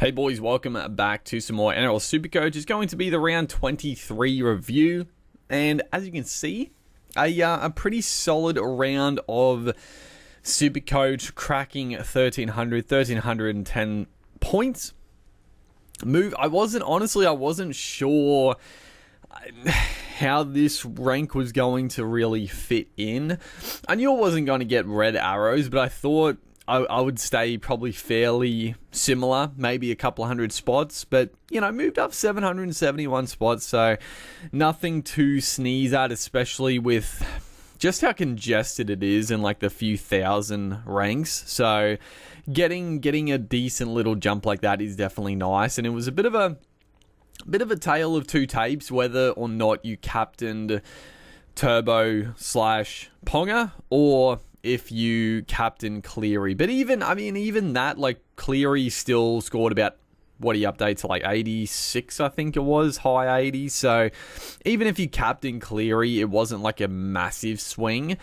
Hey boys, welcome back to some more Nrl Supercoach. It's going to be the round 23 review, and as you can see, a pretty solid round of Supercoach, cracking 1310 points. I wasn't sure how this rank was going to really fit in. I knew I wasn't going to get red arrows, but I thought I would stay probably fairly similar, maybe a couple of hundred spots, but, moved up 771 spots, so nothing to sneeze at, especially with just how congested it is in like the few thousand ranks. So getting a decent little jump like that is definitely nice, and it was a bit of a tale of two tapes, whether or not you captained Turbo / Ponga, or if you captain Cleary. But even that, like, Cleary still scored about, what he updated to, like 86, I think it was, high 80s. So even if you captain Cleary, it wasn't like a massive swing.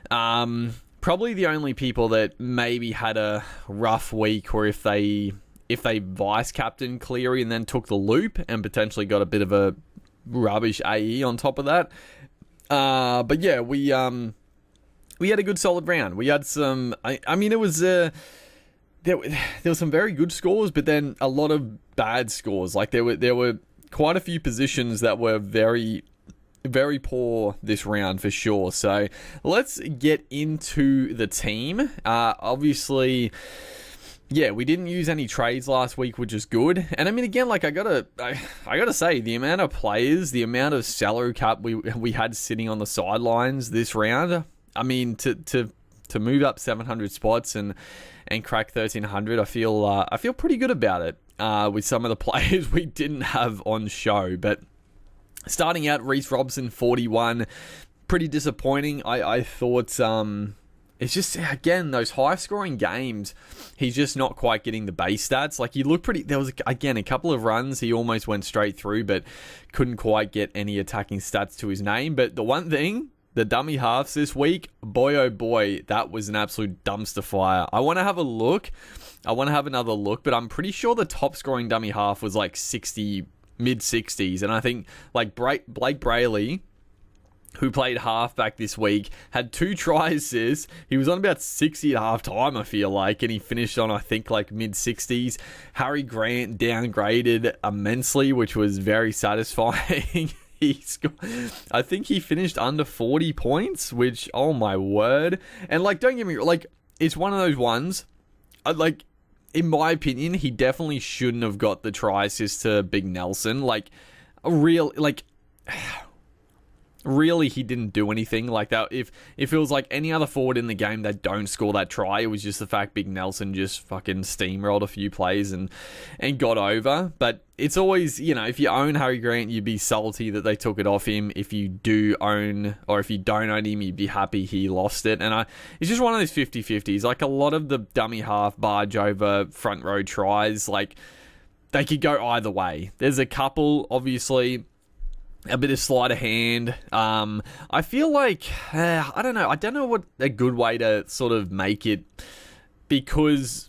Probably the only people that maybe had a rough week were if they vice captain Cleary and then took the loop and potentially got a bit of a rubbish AE on top of that. But yeah, we had a good solid round. We had some, it was, there were some very good scores, but then a lot of bad scores. Like there were quite a few positions that were very, very poor this round for sure. So let's get into the team. Obviously, yeah, we didn't use any trades last week, which is good. And again, like I gotta say, the amount of players, the amount of salary cap we had sitting on the sidelines this round. To move up 700 spots and crack 1300, I feel pretty good about it. With some of the players we didn't have on show, but starting out, Reece Robson 41, pretty disappointing. I thought it's just, again, those high scoring games, he's just not quite getting the base stats. Like, he looked pretty, there was again a couple of runs he almost went straight through, but couldn't quite get any attacking stats to his name. But the one thing, the dummy halves this week, boy oh boy, that was an absolute dumpster fire. I want to have another look, but I'm pretty sure the top scoring dummy half was like 60, mid 60s. And I think like Blake Brayley, who played halfback this week, had 2 try assists. He was on about 60 at half time, I feel like, and he finished on, I think, like mid 60s. Harry Grant downgraded immensely, which was very satisfying. I think he finished under 40 points, which, oh my word. And like, don't get me wrong, like, it's one of those ones, like, in my opinion, he definitely shouldn't have got the try assist to Big Nelson. Like, really, he didn't do anything like that. If it was like any other forward in the game that don't score that try, it was just the fact Big Nelson just fucking steamrolled a few plays and got over. But it's always, if you own Harry Grant, you'd be salty that they took it off him. If you do own, or if you don't own him, you'd be happy he lost it. And it's just one of those 50-50s. Like, a lot of the dummy half barge over front row tries, like, they could go either way. There's a couple, obviously, a bit of sleight of hand. I feel like, I don't know what a good way to sort of make it, because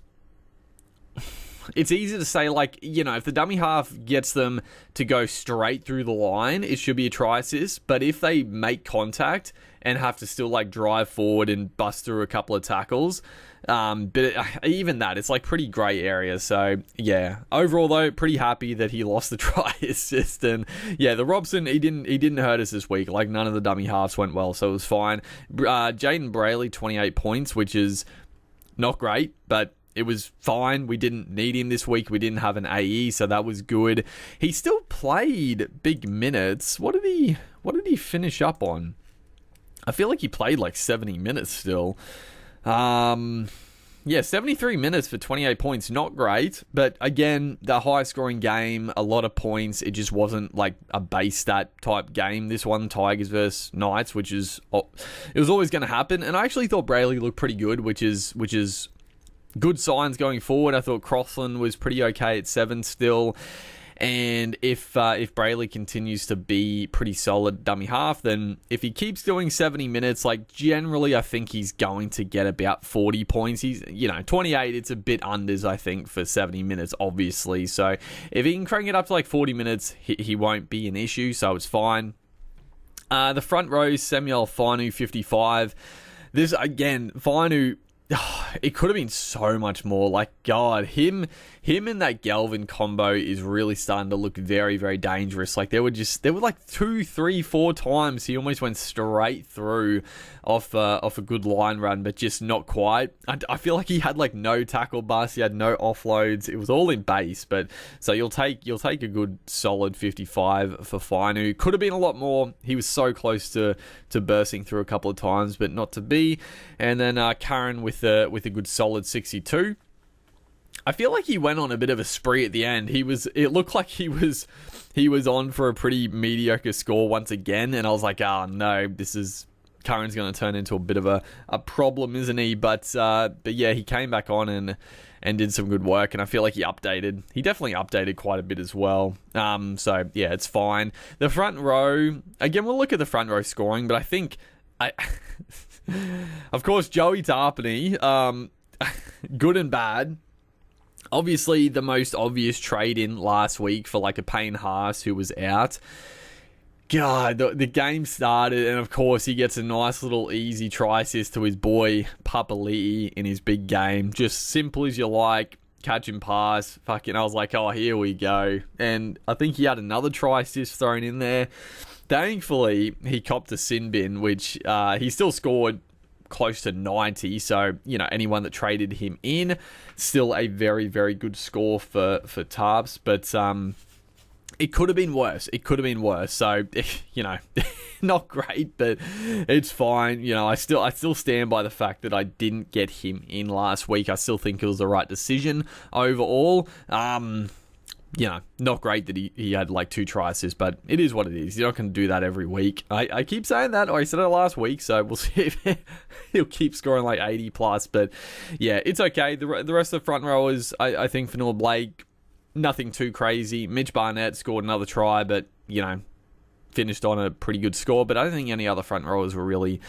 it's easy to say, like, if the dummy half gets them to go straight through the line, it should be a try assist. But if they make contact and have to still, like, drive forward and bust through a couple of tackles, even that, it's like pretty grey area. So yeah, overall though, pretty happy that he lost the try assist. And yeah, the Robson, he didn't hurt us this week. Like, none of the dummy halves went well, so it was fine. Jaden Brayley 28 points, which is not great, but it was fine. We didn't need him this week. We didn't have an AE, so that was good. He still played big minutes. What did he finish up on? I feel like he played like 70 minutes still. 73 minutes for 28 points. Not great, but again, the high scoring game, a lot of points. It just wasn't like a base stat type game. This one, Tigers versus Knights, it was always going to happen. And I actually thought Brayley looked pretty good, which is good signs going forward. I thought Crossland was pretty okay at 7 still. And if Brayley continues to be pretty solid dummy half, then if he keeps doing 70 minutes, like generally I think he's going to get about 40 points. He's, 28, it's a bit unders, I think, for 70 minutes, obviously. So if he can crank it up to like 40 minutes, he won't be an issue, so it's fine. The front row, Samuel Fainu, 55. This, again, Fainu, it could have been so much more. Like, God, him and that Galvin combo is really starting to look very, very dangerous. Like, there were like 2, 3, 4 times he almost went straight through off a good line run, but just not quite. I feel like he had like no tackle bust, he had no offloads. It was all in base, but so you'll take a good solid 55 for Fainu. Could have been a lot more. He was so close to bursting through a couple of times, but not to be. And then Karen with a good solid 62. I feel like he went on a bit of a spree at the end. It looked like he was on for a pretty mediocre score once again, and I was like, oh no, Karen's going to turn into a bit of a problem, isn't he? But yeah, he came back on and did some good work, and I feel like he definitely updated quite a bit as well. So yeah, it's fine. The front row, again, we'll look at the front row scoring, but I think of course, Joey Tarpany, good and bad. Obviously, the most obvious trade-in last week for like a Payne Haas who was out. God, the game started, and of course, he gets a nice little easy try assist to his boy Papali'i in his big game. Just simple as you like, catch and pass. Fucking, I was like, oh, here we go. And I think he had another try assist thrown in there. Thankfully, he copped a sin bin, which he still scored close to 90, so anyone that traded him in, still a very, very good score for Tarps, but it could have been worse. So not great, but it's fine. I still stand by the fact that I didn't get him in last week. I still think it was the right decision overall. Not great that he had like 2 try assists, but it is what it is. You're not going to do that every week. I keep saying that, or I said it last week, so we'll see if he'll keep scoring like 80 plus. But yeah, it's okay. The rest of the front rowers, I think for Nrl Blake, nothing too crazy. Mitch Barnett scored another try, but finished on a pretty good score. But I don't think any other front rowers were really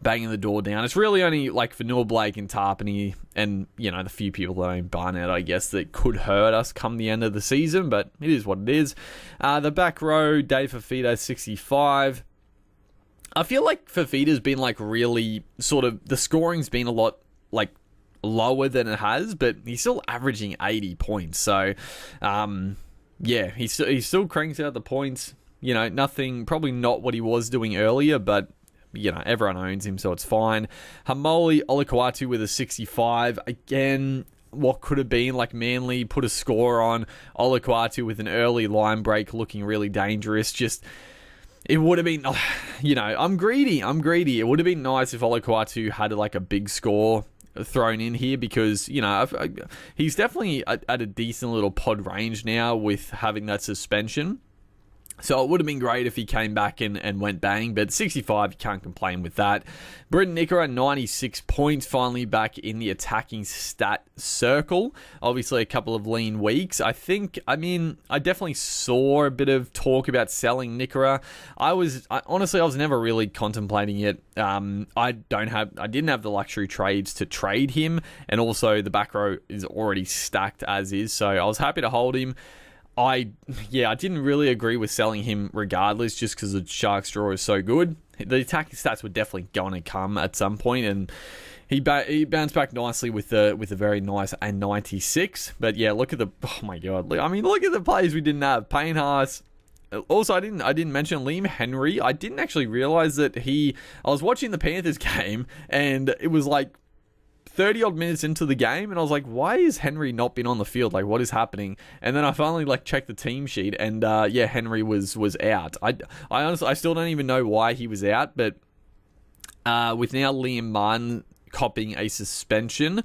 banging the door down. It's really only like for Nrl Blake and Tarpany and, the few people that own Barnett, I guess, that could hurt us come the end of the season, but it is what it is. The back row, Dave Fafita, 65. I feel like Fafita's been like really sort of, the scoring's been a lot like lower than it has, but he's still averaging 80 points. So, yeah, he still cranks out the points. Nothing, probably not what he was doing earlier, but everyone owns him, so it's fine. Hamoli Olakau'atu with a 65. Again, what could have been like Manly put a score on Olakau'atu with an early line break looking really dangerous. Just, it would have been, I'm greedy. It would have been nice if Olakau'atu had like a big score thrown in here because, he's definitely at a decent little pod range now with having that suspension. So it would have been great if he came back and went bang, but 65, you can't complain with that. Britton Nickera, 96 points, finally back in the attacking stat circle. Obviously, a couple of lean weeks. I definitely saw a bit of talk about selling Nickera. Honestly, I was never really contemplating it. I didn't have the luxury trades to trade him, and also the back row is already stacked as is, so I was happy to hold him. I didn't really agree with selling him regardless, just because the Sharks draw is so good. The attacking stats were definitely going to come at some point, and he bounced back nicely with a very nice A96. But yeah, look at the look at the players we didn't have. Payne Haas. Also, I didn't mention Liam Henry. I didn't actually realize that I was watching the Panthers game, and it was like 30 odd minutes into the game, and I was like, why is Henry not been on the field? Like, what is happening? And then I finally checked the team sheet, and Henry was out. I honestly, I still don't even know why he was out, but with now Liam Martin copping a suspension.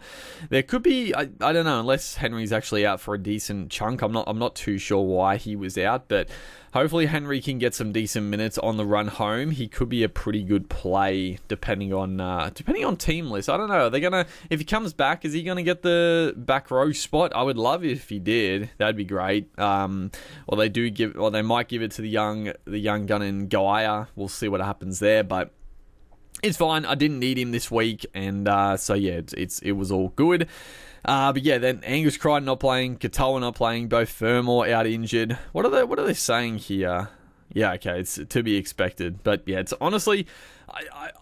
There could be, I don't know, unless Henry's actually out for a decent chunk. I'm not too sure why he was out, but hopefully Henry can get some decent minutes on the run home. He could be a pretty good play depending on team list. I don't know. Are they gonna, if he comes back, is he gonna get the back row spot? I would love it if he did. That'd be great. Or they might give it to the young gun in Gaia. We'll see what happens there, but it's fine. I didn't need him this week, and so yeah, it was all good. But yeah, then Angus Crichton not playing, Katoa not playing, both Fermor out injured. What are they saying here? Yeah, okay, it's to be expected. But yeah, it's honestly,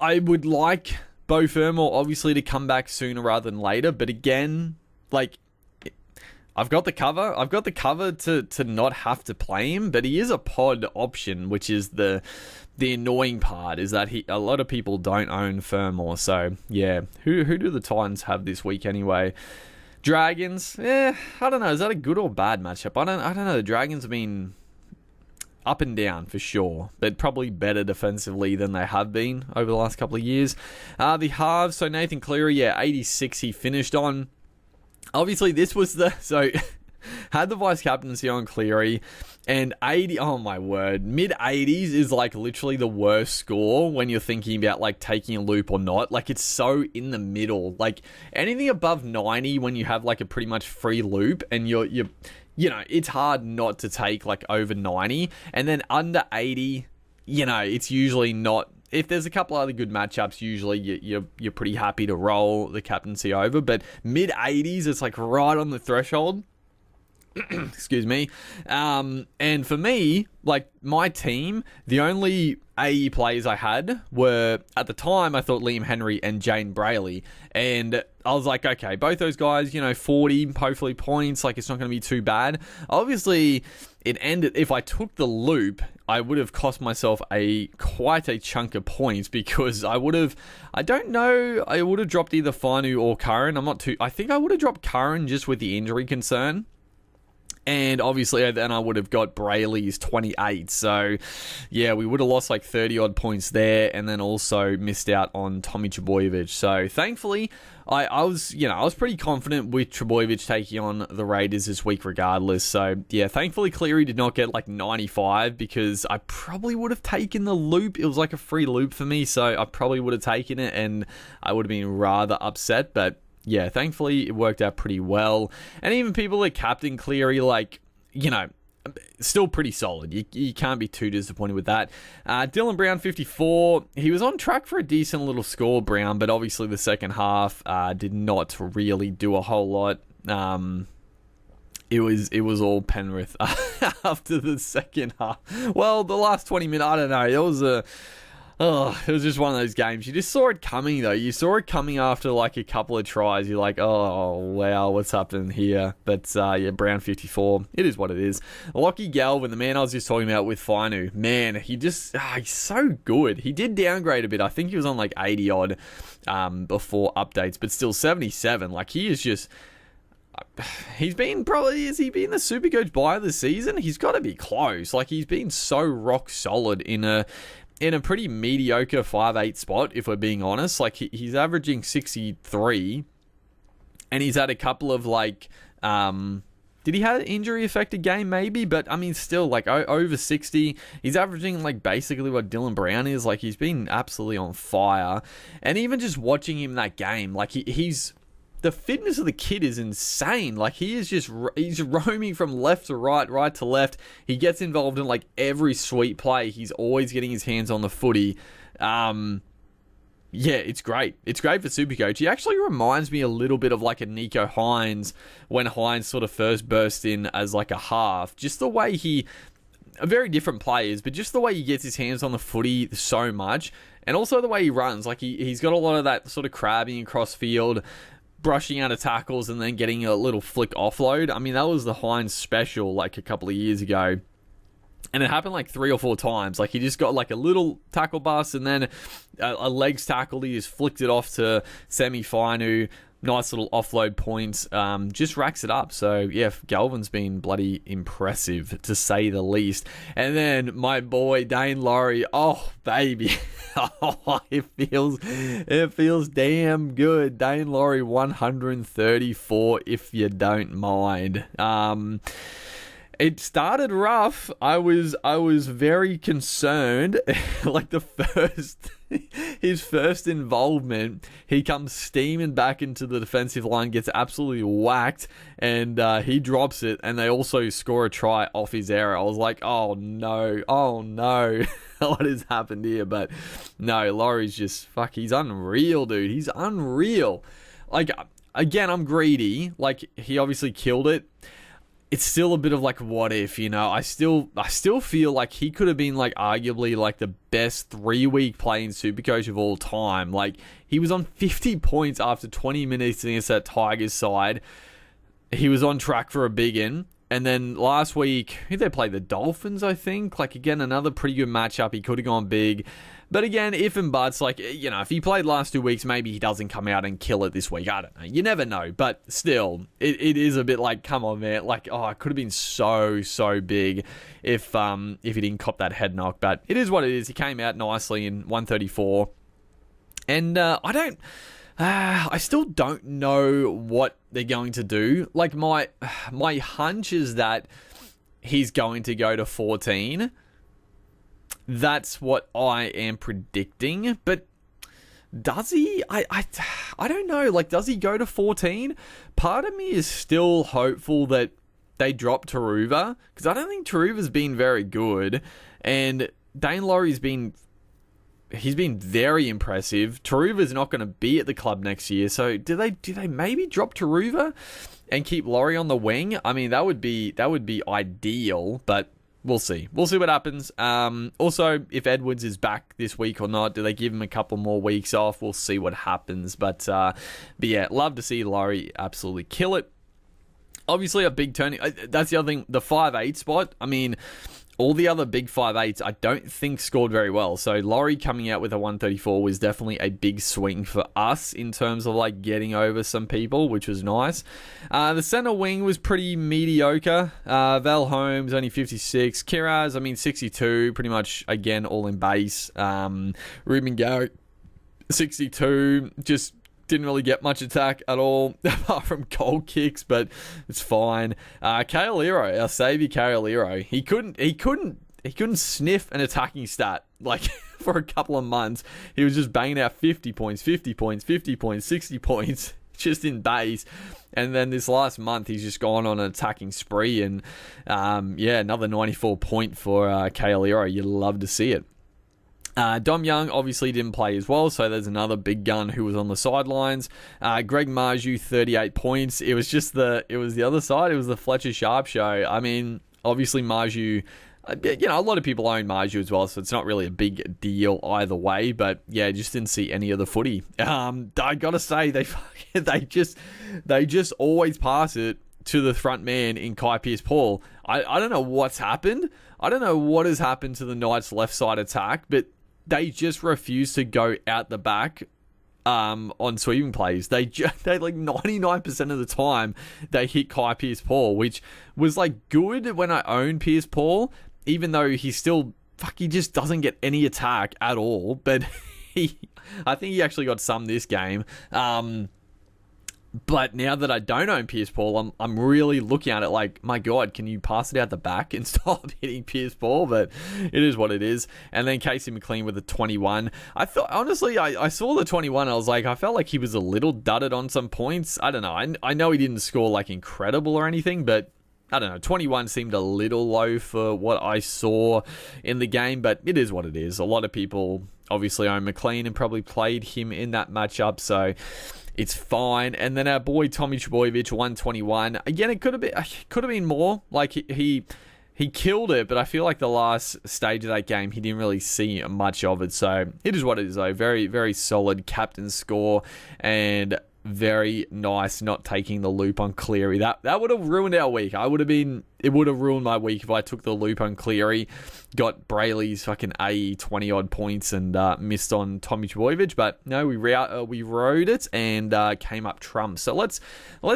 I would like Bo Fermor obviously to come back sooner rather than later. But again, like, I've got the cover. I've got the cover to not have to play him, but he is a pod option, which is the annoying part, is that a lot of people don't own Fermor. So yeah, who do the Titans have this week anyway? Dragons, I don't know. Is that a good or bad matchup? I don't know. The Dragons have been up and down for sure, but probably better defensively than they have been over the last couple of years. The halves, so Nathan Cleary, 86 he finished on. Obviously, this was had the vice captaincy on Cleary, and 80, oh my word, mid-80s is like literally the worst score when you're thinking about like taking a loop or not. Like, it's so in the middle. Like, anything above 90 when you have like a pretty much free loop, and you're it's hard not to take like over 90, and then under 80, it's usually not. If there's a couple other good matchups, usually you're pretty happy to roll the captaincy over. But mid-80s, it's like right on the threshold. Excuse me. And for me, like my team, the only AE players I had were, at the time, I thought Liam Henry and Jane Brayley. And I was like, okay, both those guys, 40, hopefully points, like it's not going to be too bad. Obviously, it ended, if I took the loop, I would have cost myself quite a chunk of points, because I would have dropped either Fanu or Curran. I think I would have dropped Curran just with the injury concern. And obviously, then I would have got Brayley's 28. So, yeah, we would have lost like 30-odd points there, and then also missed out on Tommy Trbojevic. So, thankfully, I was pretty confident with Trbojevic taking on the Raiders this week regardless. So, yeah, thankfully, Cleary did not get like 95, because I probably would have taken the loop. It was like a free loop for me, so I probably would have taken it, and I would have been rather upset, but yeah, thankfully it worked out pretty well. And even people like Captain Cleary, still pretty solid. You can't be too disappointed with that. Dylan Brown, 54. He was on track for a decent little score, Brown, but obviously the second half did not really do a whole lot. It was all Penrith after the second half. Well, the last 20 minutes, I don't know. It was just one of those games. You just saw it coming, though. You saw it coming after, like, a couple of tries. You're like, oh, wow, what's happening here? But, yeah, Brown 54. It is what it is. Lockie Galvin, the man I was just talking about with Finu. Man, he's so good. He did downgrade a bit. I think he was on, like, 80-odd before updates. But still, 77. Like, he is just... Has he been the Supercoach buy of the season? He's got to be close. Like, he's been so rock solid in a pretty mediocre 5'8" spot, if we're being honest. Like, he's averaging 63, and he's had a couple of, like, did he have an injury-affected game, maybe? But, I mean, still, like, over 60. He's averaging, like, basically what Dylan Brown is. Like, he's been absolutely on fire. And even just watching him that game, like, he's... The fitness of the kid is insane. Like, he's roaming from left to right to left. He gets involved in, like, every sweet play. He's always getting his hands on the footy. Yeah, it's great. It's great for Supercoach. He actually reminds me a little bit of, like, a Nico Hines when Hines sort of first burst in as, like, a half. Just the way very different players, but just the way he gets his hands on the footy so much. And also the way he runs. Like, he's got a lot of that sort of crabbing across field, brushing out of tackles, and then getting a little flick offload. I mean, that was the Hines special like a couple of years ago. And it happened like 3 or 4 times. Like, he just got like a little tackle bust, and then a legs tackle. He just flicked it off to Semi Finu, nice little offload points, just racks it up. So yeah, Galvin's been bloody impressive to say the least. And then my boy Dane Laurie, oh baby, oh, it feels damn good. Dane Laurie 134 if you don't mind. It started rough. I was very concerned. Like his first involvement, he comes steaming back into the defensive line, gets absolutely whacked, and he drops it. And they also score a try off his error. I was like, oh no, what has happened here? But no, Laurie's just he's unreal, dude. He's unreal. Like again, I'm greedy. Like he obviously killed it. It's still a bit of like, what if, you know? I still feel like he could have been like arguably like the best 3-week play in Supercoach of all time. Like he was on 50 points after 20 minutes against that Tigers side. He was on track for a big in. And then last week, they played the Dolphins, I think. Like again, another pretty good matchup. He could have gone big. But again, if and buts, like, you know, if he played last 2 weeks, maybe he doesn't come out and kill it this week. I don't know. You never know. But still, it is a bit like, come on, man. Like, oh, it could have been so big if he didn't cop that head knock. But it is what it is. He came out nicely in 134. And I still don't know what they're going to do. Like, my hunch is that he's going to go to 14. That's what I am predicting, but does he? I don't know. Like, does he go to 14? Part of me is still hopeful that they drop Taruva, because I don't think Taruva's been very good, and Dane Laurie's been very impressive. Taruva's not going to be at the club next year, so do they maybe drop Taruva and keep Laurie on the wing? I mean, that would be ideal, but we'll see. We'll see what happens. Also, if Edwards is back this week or not, do they give him a couple more weeks off? We'll see what happens. But yeah, love to see Laurie absolutely kill it. Obviously, a big turning. That's the other thing. The 5'8" spot. I mean, all the other big 5'8s, I don't think scored very well. So Laurie coming out with a 134 was definitely a big swing for us in terms of like getting over some people, which was nice. The center wing was pretty mediocre. Val Holmes only 56. Kiraz, I mean 62, pretty much again all in base. Ruben Garrett 62, just didn't really get much attack at all, apart from goal kicks, but it's fine. Kaolero, our saviour Kaolero, he couldn't sniff an attacking stat, like, for a couple of months. He was just banging out 50 points, 50 points, 50 points, 60 points, just in base. And then this last month, he's just gone on an attacking spree, and another 94 point for Kaolero. You'd love to see it. Dom Young obviously didn't play as well, so there's another big gun who was on the sidelines. Greg Marju, 38 points. It was the other side. It was the Fletcher Sharp show. I mean, obviously Marju, a lot of people own Marju as well, so it's not really a big deal either way. But yeah, just didn't see any of the footy. I gotta say, they just always pass it to the front man in Kai Pearce-Paul. I don't know what's happened. I don't know what has happened to the Knights' left side attack, but they just refuse to go out the back on sweeping plays. They like 99% of the time they hit Kai Pearce-Paul, which was like good when I owned Pearce-Paul, even though he just doesn't get any attack at all. But I think he actually got some this game. But now that I don't own Pearce-Paul, I'm really looking at it like, my God, can you pass it out the back and stop hitting Pearce-Paul? But it is what it is. And then Casey McLean with a 21. I thought, honestly, I saw the 21. I was like, I felt like he was a little dudded on some points. I don't know. I know he didn't score like incredible or anything, but I don't know. 21 seemed a little low for what I saw in the game, but it is what it is. A lot of people obviously own McLean and probably played him in that matchup, so it's fine. And then our boy Tommy Trbojevic, 121. Again, it could have been more. Like he killed it, but I feel like the last stage of that game, he didn't really see much of it. So it is what it is, though. Very, very solid captain score and very nice not taking the loop on Cleary. That would have ruined our week. It would have ruined my week if I took the loop on Cleary, got Brayley's fucking 20 odd points and missed on Tommy Trbojevic. But no, we rode it and came up trumps. So let's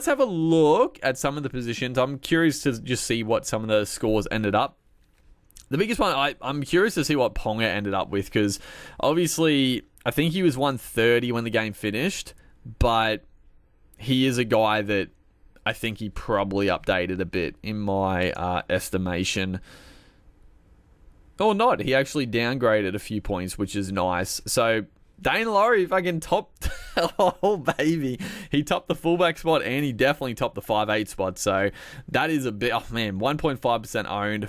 have a look at some of the positions. I'm curious to just see what some of the scores ended up. The biggest one, I'm curious to see what Ponga ended up with, because obviously I think he was 130 when the game finished, but he is a guy that I think he probably updated a bit in my estimation. Or not. He actually downgraded a few points, which is nice. So Dane Laurie fucking topped, oh baby, he topped the fullback spot and he definitely topped the 5'8" spot. So that is a bit, oh man, 1.5% owned.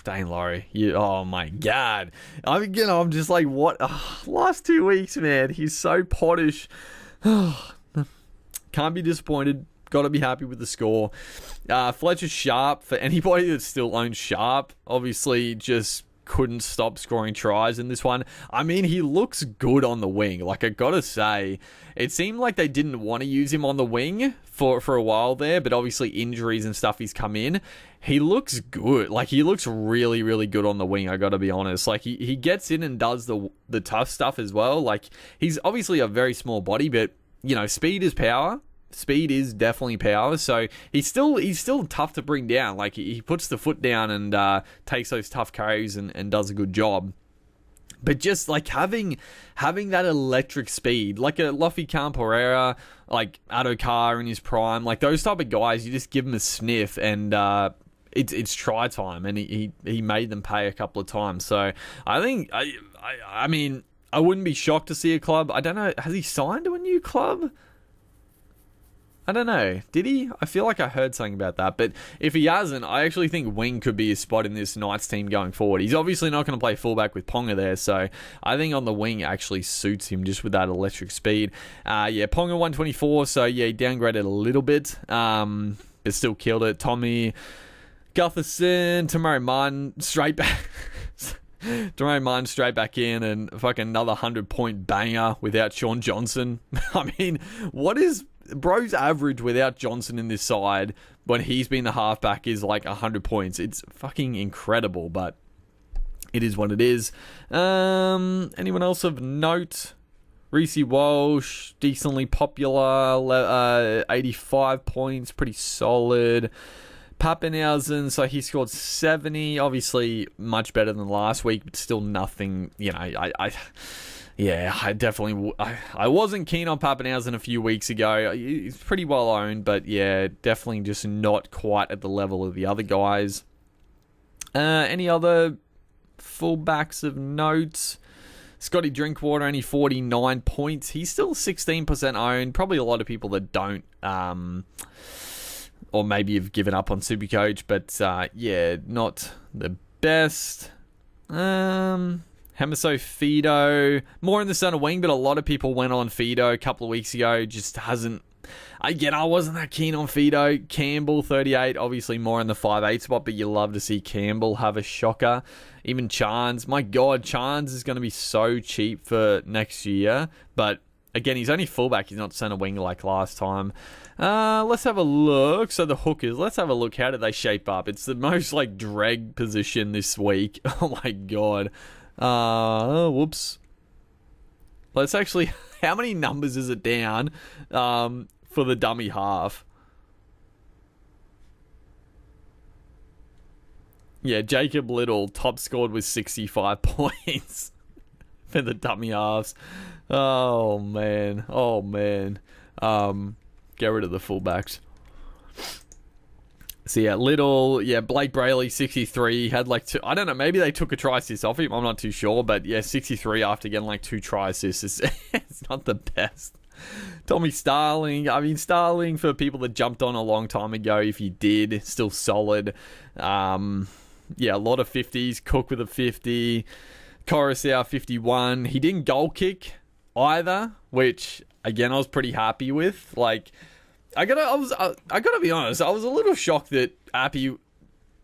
Dane Laurie, oh my god. I'm just like, what? Last 2 weeks, man, he's so pottish. Can't be disappointed. Got to be happy with the score. Fletcher Sharp, for anybody that still owns Sharp, obviously just couldn't stop scoring tries in this one. I mean, he looks good on the wing. Like, I gotta say, it seemed like they didn't want to use him on the wing for a while there, but obviously injuries and stuff, he's come in. He looks good. Like, he looks really, really good on the wing, I gotta be honest. Like, he gets in and does the tough stuff as well. Like, he's obviously a very small body, but, you know, speed is power. Speed is definitely power, so he's still tough to bring down. Like, he puts the foot down and takes those tough carries and does a good job. But just like having that electric speed, like a Lofi Pereira, like Adokar in his prime, like those type of guys, you just give them a sniff and it's try time, and he made them pay a couple of times. So I think I mean, I wouldn't be shocked to see a club. I don't know, has he signed to a new club? I don't know. Did he? I feel like I heard something about that. But if he hasn't, I actually think wing could be his spot in this Knights team going forward. He's obviously not going to play fullback with Ponga there, so I think on the wing actually suits him just with that electric speed. Yeah, Ponga 124, so yeah, he downgraded a little bit, but still killed it. Tommy Gutherson, Tamari Martin, straight back. Tamari Martin straight back in and fucking another 100-point banger without Sean Johnson. I mean, what is bro's average without Johnson in this side when he's been the halfback is like 100 points. It's fucking incredible, but it is what it is. Anyone else of note? Reece Walsh, decently popular, 85 points, pretty solid. Pappenhausen, so he scored 70, obviously much better than last week, but still nothing, you know, I wasn't keen on Pappenhausen a few weeks ago. He's pretty well owned, but yeah, definitely just not quite at the level of the other guys. Any other fullbacks of note? Scotty Drinkwater, only 49 points. He's still 16% owned. Probably a lot of people that don't, or maybe have given up on Supercoach, but yeah, not the best. Hemiso Fido, more in the center wing, but a lot of people went on Fido a couple of weeks ago. Just hasn't. Again, I wasn't that keen on Fido. Campbell, 38, obviously more in the 5'8" spot, but you love to see Campbell have a shocker. Even Chance, my God, Chance is going to be so cheap for next year. But again, he's only fullback. He's not center wing like last time. Let's have a look. So the hookers, let's have a look. How did they shape up? It's the most like drag position this week. Oh my God. Whoops. Let's actually, how many numbers is it down for the dummy half? Yeah, Jacob Little top scored with 65 points for the dummy halves. Oh man. Get rid of the fullbacks. So yeah, Little, yeah, Blake Brayley, 63, had like two, I don't know, maybe they took a try assist off him, I'm not too sure, but yeah, 63 after getting like 2 try assists, it's not the best. Tommy Starling, I mean, Starling, for people that jumped on a long time ago, if you did, still solid. Yeah, a lot of 50s, Cook with a 50, Coruscant 51, he didn't goal kick either, which, again, I was pretty happy with, like, I gotta be honest, I was a little shocked that Appy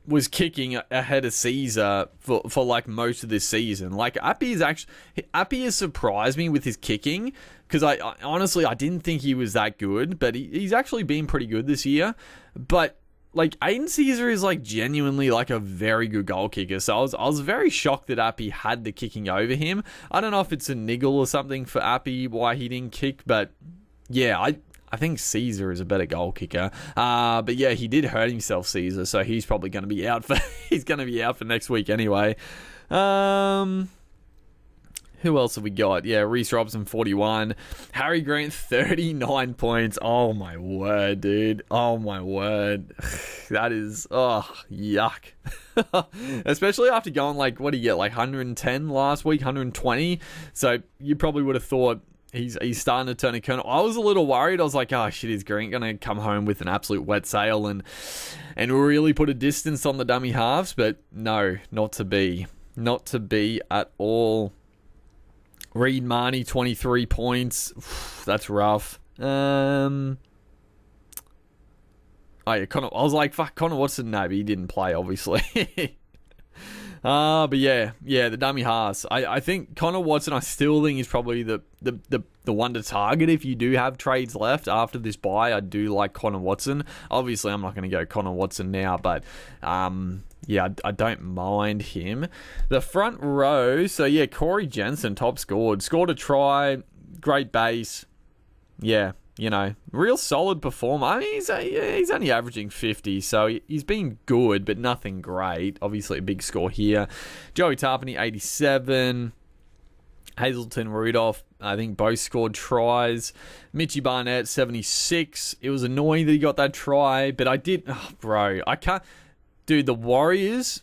was kicking ahead of Caesar for like most of this season. Like Appy has surprised me with his kicking, because I honestly I didn't think he was that good, but he's actually been pretty good this year. But like Aiden Caesar is like genuinely like a very good goal kicker. So I was very shocked that Appy had the kicking over him. I don't know if it's a niggle or something for Appy why he didn't kick, but yeah, I think Caesar is a better goal kicker. But yeah, he did hurt himself, Caesar, so he's probably going to be out for next week anyway. Who else have we got? Yeah, Reece Robson, 41. Harry Grant, 39 points. Oh, my word, dude. Oh, my word. That is, yuck. Especially after going, like, what did he get? Like 110 last week, 120. So you probably would have thought he's starting to turn a corner. I was a little worried. I was like, oh, shit, is Grant going to come home with an absolute wet sail and really put a distance on the dummy halves? But no, not to be. Not to be at all. Reed Marnie, 23 points. That's rough. Oh yeah, Connor. I was like, fuck, Connor Watson. No, but he didn't play, obviously. But yeah, the dummy halves. I think Connor Watson, I still think is probably the one to target if you do have trades left after this bye. I do like Connor Watson. Obviously, I'm not going to go Connor Watson now, but yeah, I don't mind him. The front row, so yeah, Corey Jensen, top scored a try, great base. Yeah, you know, real solid performer. I mean, he's only averaging 50, so he's been good, but nothing great. Obviously, a big score here. Joey Tarpany, 87. Hazelton, Rudolph, I think both scored tries. Mitchie Barnett, 76. It was annoying that he got that try, but I can't. Dude, the Warriors,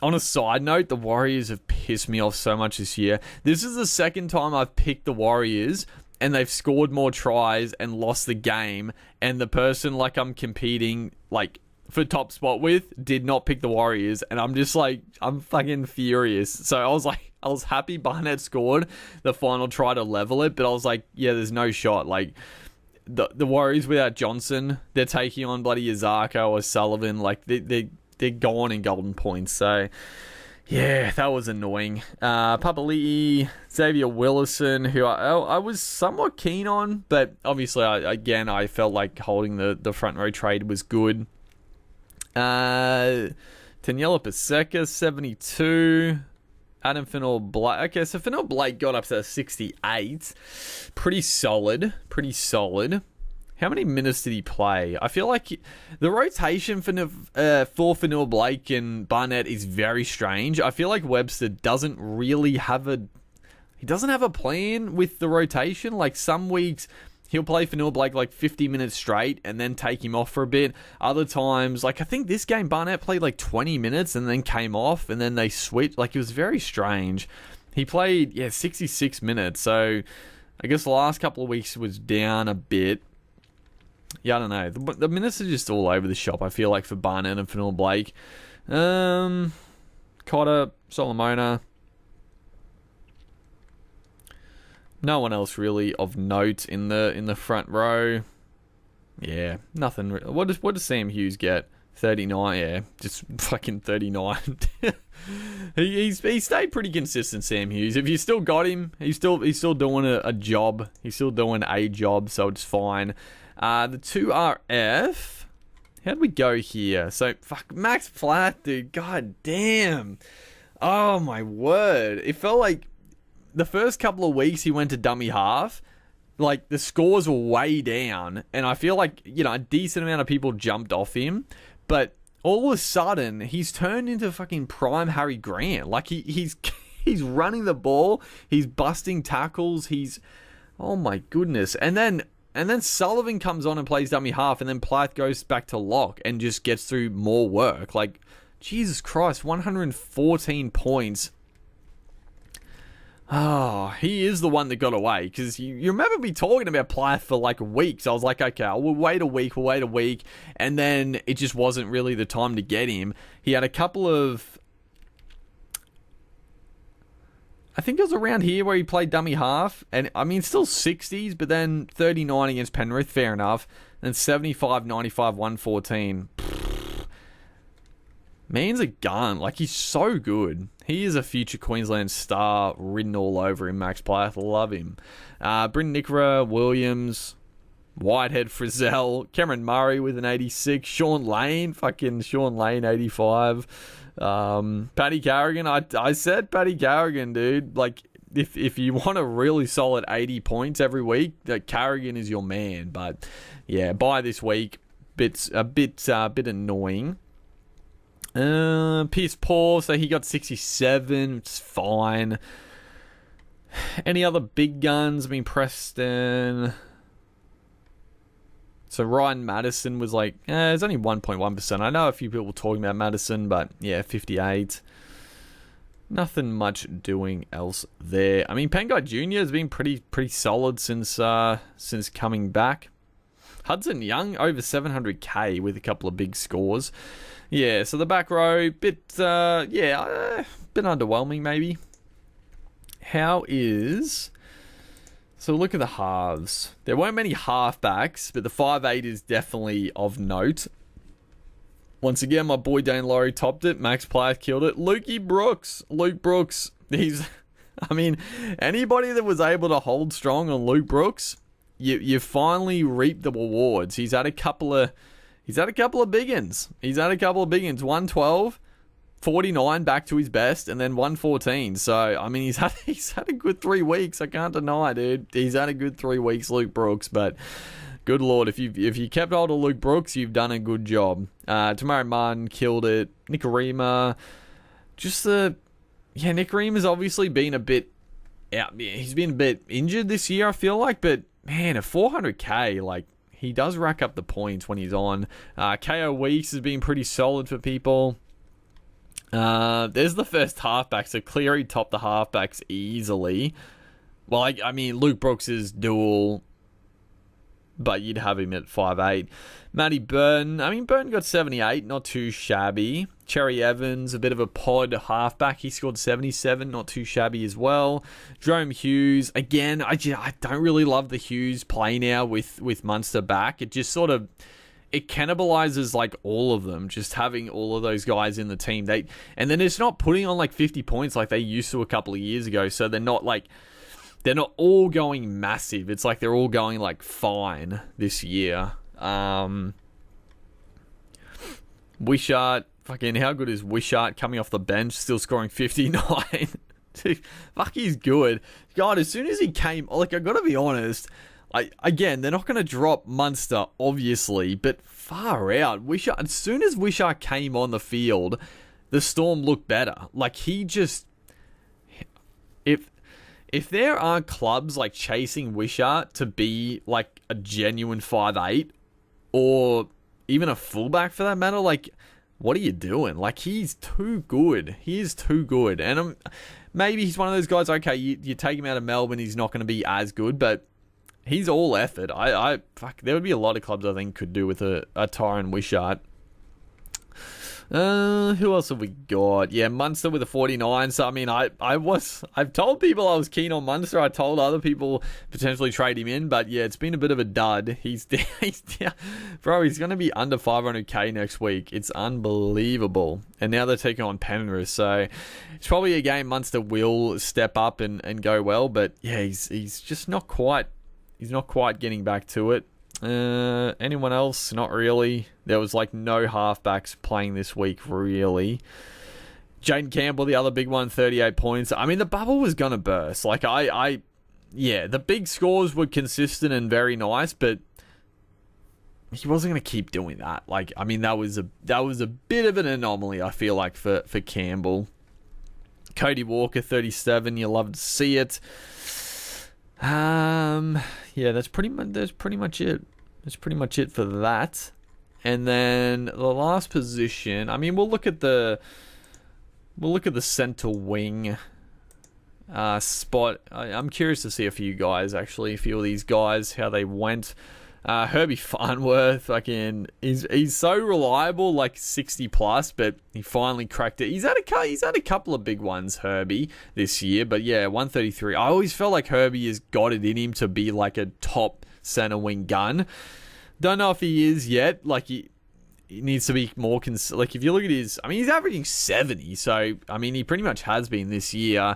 on a side note, the Warriors have pissed me off so much this year. This is the second time I've picked the Warriors and they've scored more tries and lost the game, and the person like I'm competing like for top spot with did not pick the Warriors, and I'm just like, I'm fucking furious. So I was happy Barnett scored the final try to level it, but I was like, yeah, there's no shot. Like the Warriors without Johnson, they're taking on bloody Yazako or Sullivan, like they're gone in golden points. So yeah, that was annoying. Papali'i, Xavier Willison, who I was somewhat keen on, but obviously I felt like holding the front row trade was good. Taniela Paseka, 72. Adam Finnell-Blake. Okay, so Finnell-Blake got up to 68. Pretty solid. How many minutes did he play? I feel like the rotation for Finnell-Blake and Barnett is very strange. I feel like Webster doesn't really have a plan with the rotation. Like some weeks he'll play Finnell-Blake like 50 minutes straight and then take him off for a bit. Other times, like I think this game Barnett played like 20 minutes and then came off and then they switched. Like it was very strange. He played, 66 minutes. So I guess the last couple of weeks was down a bit. Yeah, I don't know. The minutes are just all over the shop, I feel like, for Barnett and Finnell-Blake. Cotter, Solomona. No one else really of note in the front row. Yeah, nothing. What does Sam Hughes get? 39. Yeah, just fucking 39. he stayed pretty consistent, Sam Hughes. If you still got him, he's still doing a job. He's still doing a job, so it's fine. The 2RF. How'd we go here? So fuck Max Flat, dude. God damn. Oh my word. It felt like the first couple of weeks he went to dummy half, like the scores were way down, and I feel like, you know, a decent amount of people jumped off him, but all of a sudden he's turned into fucking prime Harry Grant. Like he's running the ball, he's busting tackles, oh my goodness. And then Sullivan comes on and plays dummy half, and then Plath goes back to lock and just gets through more work. Like Jesus Christ, 114 points. Oh, he is the one that got away, because you remember me talking about Plath for like weeks. I was like, okay, we'll wait a week, and then it just wasn't really the time to get him. He had a couple of, I think it was around here where he played dummy half, and I mean still 60s, but then 39 against Penrith, fair enough, then 75, 95, 114. Man's a gun. Like, he's so good. He is a future Queensland star written all over him, Max Plath. Love him. Britton Nickera, Williams, Whitehead, Frizzell, Cameron Murray with an 86, Sean Lane, 85. Paddy Carrigan, I said Paddy Carrigan, dude. Like, if you want a really solid 80 points every week, that Carrigan is your man. But yeah, bye this week. A bit annoying. Pierce Paul, so he got 67, which is fine. Any other big guns? I mean, Preston. So Ryan Madison was like, it's only 1.1%. I know a few people talking about Madison, but yeah, 58. Nothing much doing else there. I mean, Pangai Jr. has been pretty solid since coming back. Hudson Young over 700k with a couple of big scores. Yeah, so the back row, bit underwhelming maybe. So look at the halves. There weren't many halfbacks, but the 5'8" is definitely of note. Once again, my boy Dane Laurie topped it. Max Plath killed it. Luke Brooks, anybody that was able to hold strong on Luke Brooks, you finally reaped the rewards. He's had a couple of big uns. 112, 49 back to his best, and then 114. So I mean, he's had a good 3 weeks. I can't deny, dude. He's had a good 3 weeks, Luke Brooks. But good lord, if you kept hold of Luke Brooks, you've done a good job. Tamara Martin killed it. Nikorima, Nikorima's obviously been a bit out. He's been a bit injured this year, I feel like, but man, at 400k, like, he does rack up the points when he's on. KO Weeks has been pretty solid for people. There's the first halfback, so Cleary topped the halfbacks easily. Well, I mean, Luke Brooks is dual, but you'd have him at 5'8". Matty Burton, Burton got 78, not too shabby. Cherry Evans, a bit of a pod halfback, he scored 77, not too shabby as well. Jerome Hughes, again, I don't really love the Hughes play now with Munster back. It just sort of, it cannibalizes like all of them, just having all of those guys in the team. And then it's not putting on like 50 points like they used to a couple of years ago, so they're not all going massive. It's like they're all going like fine this year. Wishart, fucking how good is Wishart coming off the bench, still scoring 59? Dude, fuck, he's good. God, as soon as he came, like, I gotta be honest, again, they're not gonna drop Munster, obviously, but far out. Wishart, as soon as Wishart came on the field, the Storm looked better. Like, he just, if there aren't clubs like chasing Wishart to be like a genuine 5'8", or even a fullback for that matter, like, what are you doing? Like, he's too good. He is too good. And maybe he's one of those guys, okay, you take him out of Melbourne, he's not going to be as good, but he's all effort. There would be a lot of clubs I think could do with a Tyron Wishart. Who else have we got? Yeah, Munster with a 49. So, I mean, I've told people I was keen on Munster. I told other people potentially trade him in, but yeah, it's been a bit of a dud. He's down. Bro, he's going to be under 500k next week. It's unbelievable. And now they're taking on Penrith. So, it's probably a game Munster will step up and go well, but yeah, he's just not quite, getting back to it. Anyone else? Not really. There was like no halfbacks playing this week, really. Jaden Campbell, the other big one, 38 points. I mean, the bubble was gonna burst. Like, the big scores were consistent and very nice, but he wasn't gonna keep doing that. Like, I mean, that was a bit of an anomaly, I feel like, for Campbell. Cody Walker, 37. You love to see it. Yeah, that's pretty much it. That's pretty much it for that. And then the last position, I mean, we'll look at the center wing spot. I'm curious to see a few of these guys, how they went. Herbie Farnworth, he's so reliable, like 60 plus, but he finally cracked it. He's had a couple of big ones, Herbie, this year, but yeah, 133. I always felt like Herbie has got it in him to be like a top center wing gun. Don't know if he is yet. Like, he needs to be more like if you look at his, I mean, he's averaging 70, so I mean, he pretty much has been this year.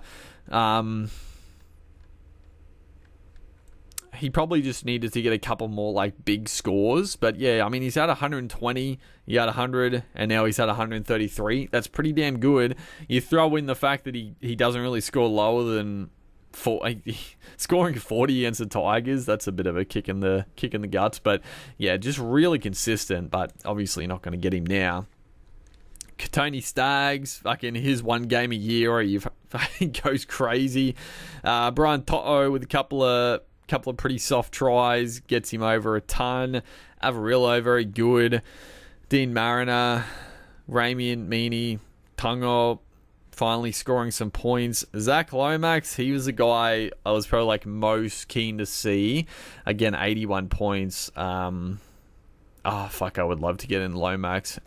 He probably just needed to get a couple more like big scores, but yeah, I mean, he's had 120, he had 100, and now he's had 133. That's pretty damn good. You throw in the fact that he doesn't really score lower than scoring 40 against the Tigers. That's a bit of a kick in the guts, but yeah, just really consistent. But obviously, you're not going to get him now. Tony Staggs, fucking his one game a year, or he goes crazy. Brian Toto with a couple of pretty soft tries, gets him over a ton. Avarillo, very good. Dean Mariner, Ramian Meaney, Tungo, finally scoring some points. Zach Lomax, he was the guy I was probably like most keen to see. Again, 81 points. I would love to get in Lomax.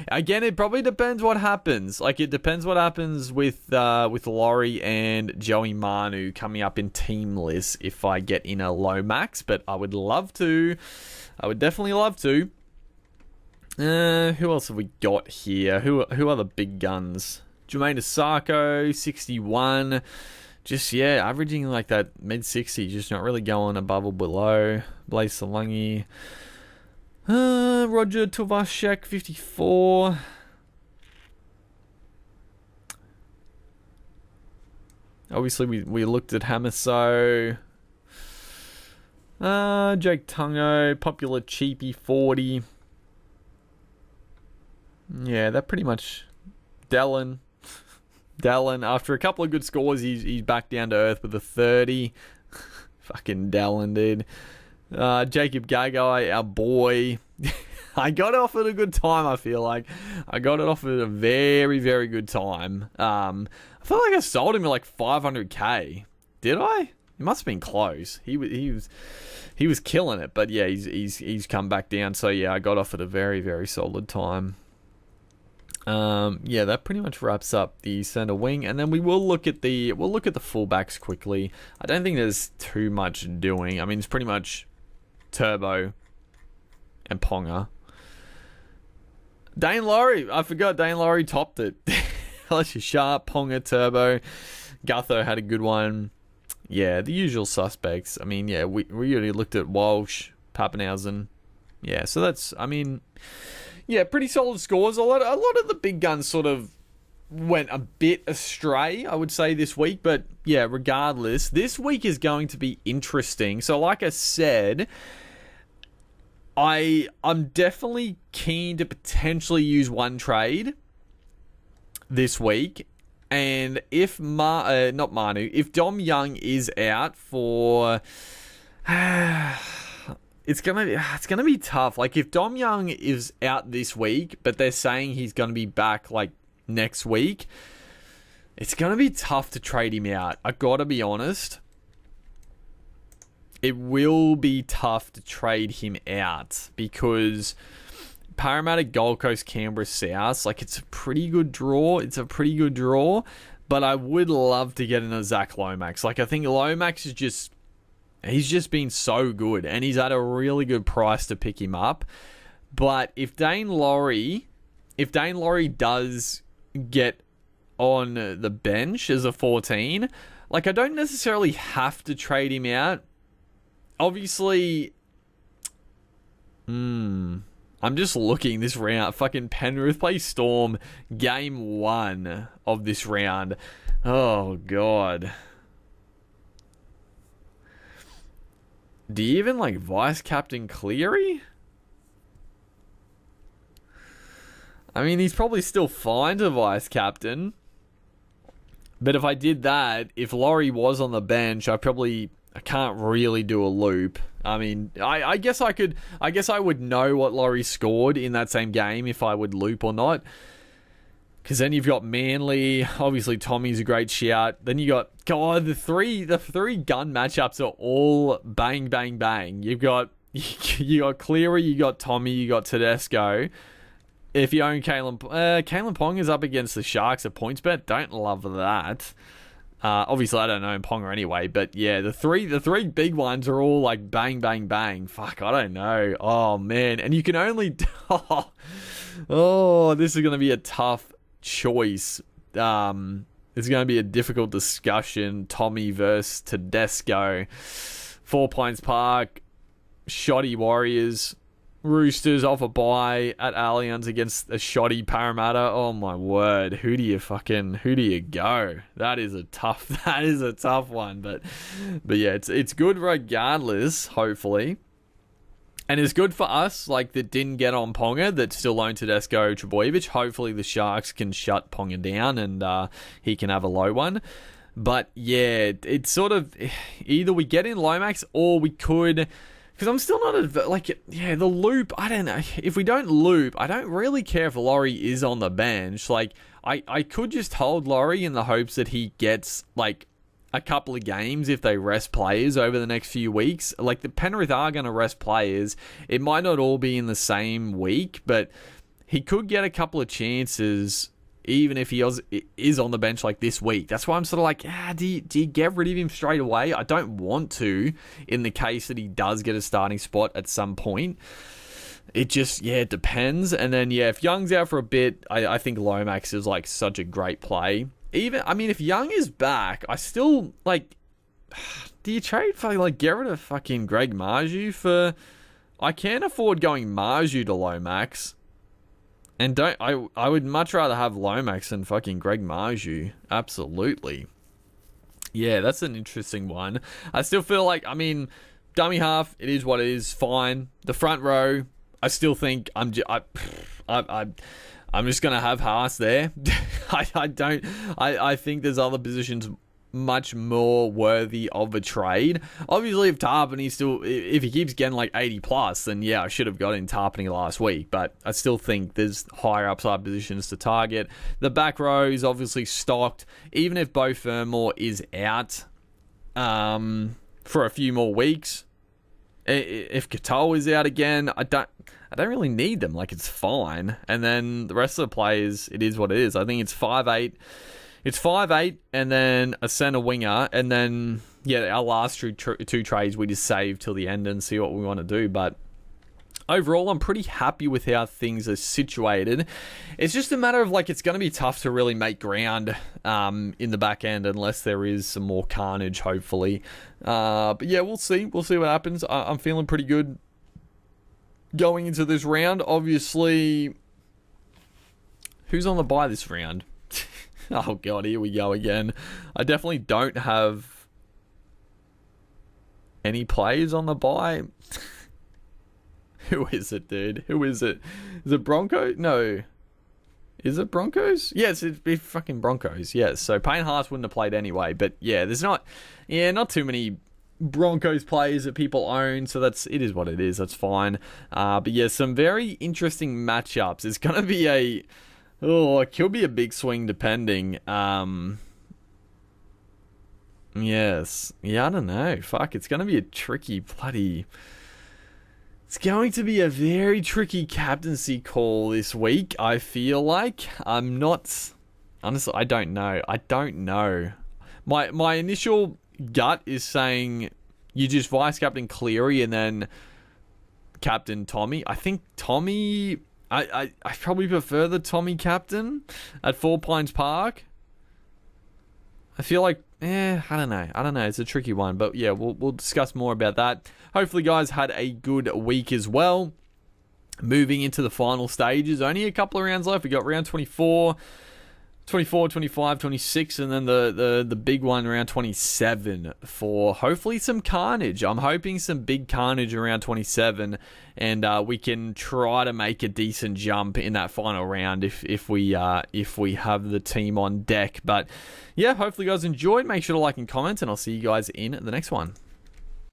Again, it probably depends what happens. Like, it depends what happens with Laurie and Joey Manu coming up in team lists if I get in a Lomax, but I would love to. I would definitely love to. Who else have we got here? Who are the big guns? Jermaine Asako, 61. Just, yeah, averaging like that mid-60s, just not really going above or below. Blaze Solangi. Roger Tuvashek, 54. Obviously, we looked at Hamaso. Jake Tungo, Popular Cheapy, 40. Yeah, that pretty much... Dallin, after a couple of good scores, he's back down to earth with a 30. Fucking Dallin, dude. Jacob Gagai, our boy. I got off at a good time, I feel like. I got it off at a very, very good time. I feel like I sold him at like 500k. Did I? It must have been close. He was killing it, but yeah, he's come back down. So yeah, I got off at a very, very solid time. Yeah, that pretty much wraps up the center wing, and then we'll look at the fullbacks quickly. I don't think there's too much doing. I mean, it's pretty much Turbo and Ponga. Dane Laurie, I forgot Dane Laurie topped it. Unless you're Sharp, Ponga, Turbo. Gutho had a good one. Yeah, the usual suspects. I mean, yeah, we already looked at Walsh, Pappenhausen. Yeah, so that's, I mean, yeah, pretty solid scores. A lot of the big guns sort of went a bit astray, I would say, this week. But yeah, regardless, this week is going to be interesting. So like I said, I'm definitely keen to potentially use one trade this week. And if if Dom Young is out for it's gonna be tough. Like, if Dom Young is out this week, but they're saying he's gonna be back like next week, it's gonna be tough to trade him out. I gotta be honest. It will be tough to trade him out because Parramatta, Gold Coast, Canberra, South, like, it's a pretty good draw. But I would love to get in a Zach Lomax. Like, I think Lomax is he's just been so good, and he's at a really good price to pick him up. But if Dane Laurie does get on the bench as a 14, like, I don't necessarily have to trade him out. Obviously, I'm just looking this round. Fucking Penrith play Storm game 1 of this round. Oh, God. Do you even like Vice Captain Cleary? I mean, he's probably still fine to Vice Captain. But if I did that, if Laurie was on the bench, I can't really do a loop. I mean, I guess I could. I guess I would know what Laurie scored in that same game if I would loop or not. Because then you've got Manly. Obviously, Tommy's a great shout. Then you got the three gun matchups are all bang, bang, bang. You got Cleary, you got Tommy, you got Tedesco. If you own Kalen Pong is up against the Sharks at PointsBet. Don't love that. Obviously, I don't know in Ponga anyway, but yeah, the three big ones are all like bang, bang, bang. Fuck, I don't know. Oh man, and you can only. Oh, this is gonna be a tough choice. It's going to be a difficult discussion. Tommy versus Tedesco. 4 Pines Park. Shoddy Warriors. Roosters off a bye at Allianz against a shoddy Parramatta. Oh my word. Who do you go? That is a tough one. But yeah, it's good regardless, hopefully. And it's good for us, like, that didn't get on Ponga, that still own Tedesco Trebojevic. Hopefully the Sharks can shut Ponga down and he can have a low one. But yeah, it's sort of either we get in Lomax or we could. Because I'm still not, the loop, I don't know. If we don't loop, I don't really care if Laurie is on the bench. Like, I could just hold Laurie in the hopes that he gets, like, a couple of games if they rest players over the next few weeks. Like, the Penrith are going to rest players. It might not all be in the same week, but he could get a couple of chances even if he is on the bench like this week. That's why I'm sort of like, do you get rid of him straight away? I don't want to, in the case that he does get a starting spot at some point. It just, it depends. And then, if Young's out for a bit, I think Lomax is, like, such a great play. Even, I mean, if Young is back, I still, like, do you trade for, like, get rid of fucking Greg Marju for, I can't afford going Marju to Lomax. And I would much rather have Lomax than fucking Greg Marju. Absolutely. Yeah, that's an interesting one. I still feel like, I mean, dummy half, it is what it is, fine. The front row, I still think I'm just gonna have Haas there. I think there's other positions much more worthy of a trade. Obviously, if he keeps getting like 80 plus, then I should have got in Tarpany last week. But I still think there's higher upside positions to target. The back row is obviously stocked. Even if Beau Fermor is out for a few more weeks, if Katoa is out again, I don't really need them. Like, it's fine. And then the rest of the players, it is what it is. I think it's 5'8". It's 5'8", and then a centre winger, and then our last two trades we just save till the end and see what we want to do. But overall, I'm pretty happy with how things are situated. It's just a matter of, like, it's going to be tough to really make ground in the back end unless there is some more carnage, hopefully. But we'll see. We'll see what happens. I'm feeling pretty good going into this round. Obviously, who's on the bye this round? Oh god, here we go again. I definitely don't have any players on the bye. Who is it, dude? Who is it? Is it Broncos? No. Is it Broncos? Yes, it'd be fucking Broncos. Yes. So Payne Haas wouldn't have played anyway. But there's not too many Broncos players that people own. So it is what it is. That's fine. But some very interesting matchups. It's gonna be it could be a big swing depending. Yes. Yeah, I don't know. Fuck, it's going to be a tricky bloody... It's going to be a very tricky captaincy call this week, I feel like. I'm not... Honestly, I don't know. My initial gut is saying you just vice captain Cleary and then captain Tommy. I think Tommy... I probably prefer the Tommy captain at 4 Pines Park. I feel like, I don't know. It's a tricky one, but we'll discuss more about that. Hopefully, guys had a good week as well. Moving into the final stages, only a couple of rounds left. We got round 24, 25, 26, and then the big one around 27 for hopefully some carnage. I'm hoping some big carnage around 27, and we can try to make a decent jump in that final round if we have the team on deck. But hopefully you guys enjoyed. Make sure to like and comment, and I'll see you guys in the next one.